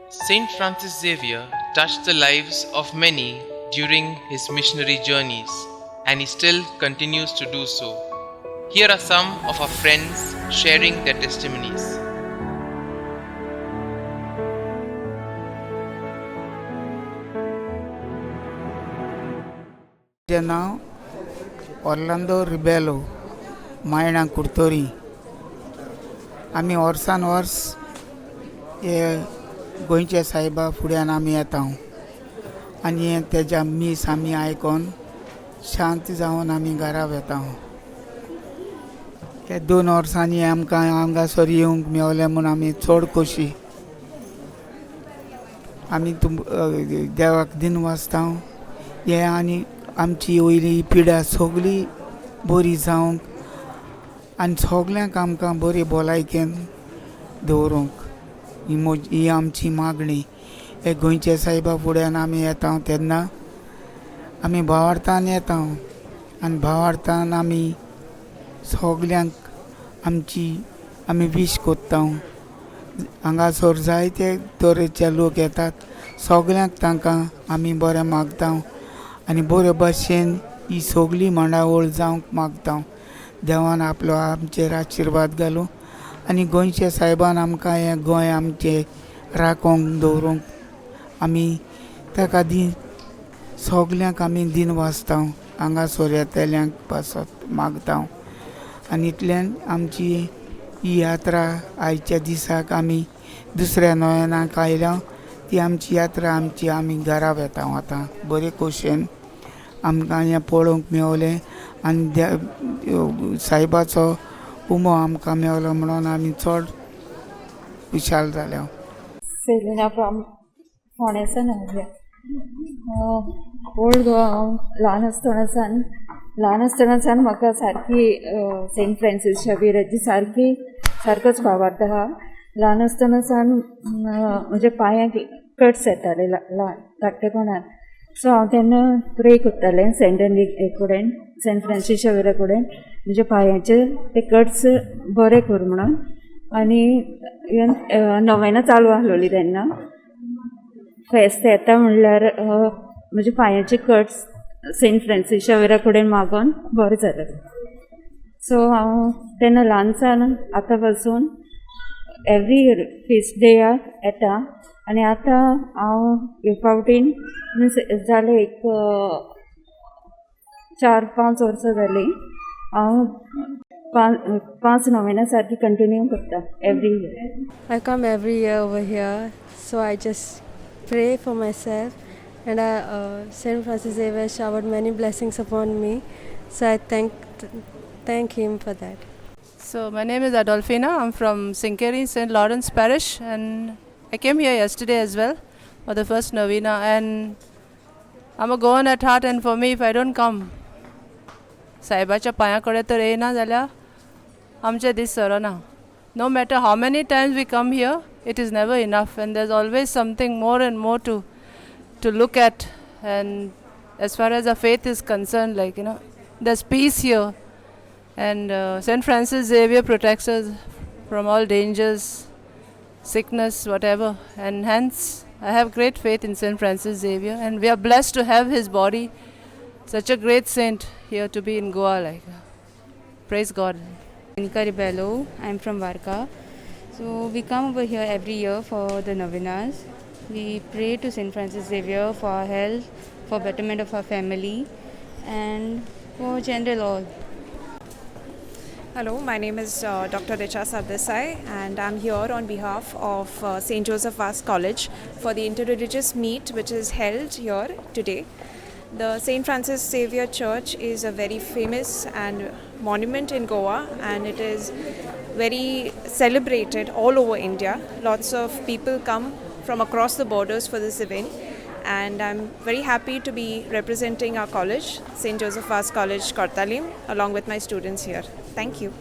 Saint Francis Xavier touched the lives of many during his missionary journeys, and he still continues to do so. Here are some of our friends sharing their testimonies. माझे नाव ऑर्लांदो रिबेलो मायणा कुर्तोरी. आमी वर्सान verse हे गोंयच्या सायबा फुड्यान आमी येता आनी तेज्या मीस आमी आयकोन शांत जावन आमी घरा वेता. हे 2 वर्सांनी आमकां हांगासर येवंक मेवलें म्हूण आमी चड खोशी. आमी देवाक दिन वाचता हे आनी आमची वयली पिड्या सगळी बरी जावंक आनी सगल्यांक आमकां बरी भलायकेन दवरूंक ही आमची मागणी. हे गोंयचे सायबा फुड्यान आमी येता तेन्ना आमी भावार्थान येता आनी भावार्थान आमी सगल्यांक आमी विश कोत्ता. हांगासर जायते तरेचे लोक येतात, सगल्यांक तांकां आमी बरें मागता आनी बरे भाशेन ही सगळी मंडावळ जावंक मागता. देवान आपलो आमचेर आशिर्वाद घालूं आनी गोंयच्या सायबान आमकां हें गोंय आमचें राखोंक दवरूंक आमी ताका सगल्यांक आमी दिन वाचता, हांगासर येतल्यांक पासत मागता. आनी इतल्यान आमची ही यात्रा आयच्या दिसाक आमी दुसऱ्या नोव्हेनाक आयल्या ती आमची यात्रा आमी घरा वेता आतां बरे खोशेन. आमकां हें पळोवंक मेवलें आनी सायबाचो उमो आमकां मेवलो म्हणून आमी चड खुशाल जाल्या. सेलिना फ्रॉम फोंडेसान आयल्या. ओल्ड गोवा हांव ल्हान आसतनाच्यान म्हाका सारकी सेंट फ्रांसीस शेवेराची सारकोच भावार्थ आहा. ल्हान आसतनाच्यान म्हज्या पांयांक कट्स येताले धाकटेपणान. सो हांव तेन्ना प्रे करतालें सेंट फ्रांसीस शेवेरा कडेन म्हज्या पांयाचे ते कट्स बरे कर म्हणून. आनी नोवेना चालू आसलोली तेन्ना. फेस्त येता म्हणल्यार म्हज्या पांयाचे कट्स सेंट फ्रांसीस शेवेरा कडेन मागोन बरें जालें. सो हांव तेन्ना ल्हानसान आतां पासून एवरी इयर फिस्ट डेयाक येता. आनी आतां हांव हे फावटीन मिन्स जाले एक 4-5 वर्सां जालीं हांव 5 नोवेना सारकी कंटिन्यू करता every year. I come every year over here, so I just pray for myself, and Saint Francis Xavier showered many blessings upon me, so I thank him for that. So my name is Adolfina. I'm from Sinkeri, St. Lawrence Parish, and I came here yesterday as well for the first novena, and I'm a Goan at heart, and for me, if I don't come, सायबाच्या पांया कडेन तर येना जाल्यार आमचे दीस Sarna. No matter how many times we come here, it is never enough, and there's always something more and more to look at. And as far as our faith is concerned, there's peace here, and Saint Francis Xavier protects us from all dangers, sickness, whatever, and hence I have great faith in Saint Francis Xavier, and we are blessed to have his body, such a great saint here to be in Goa. Praise God. Monica Ribello. I'm from Varka. So we come over here every year for the novenas. We pray to Saint Francis Xavier for our health, for betterment of our family, and for general all. Hello, my name is Dr. Richa Sardesai, and I'm here on behalf of St. Joseph Vaz College for the interreligious meet which is held here today. The St. Francis Xavier Church is a very famous and monument in Goa, and it is very celebrated all over India. Lots of people come from across the borders for this event, and I'm very happy to be representing our college, St. Joseph Vaz College, Kortalim, along with my students here. Thank you.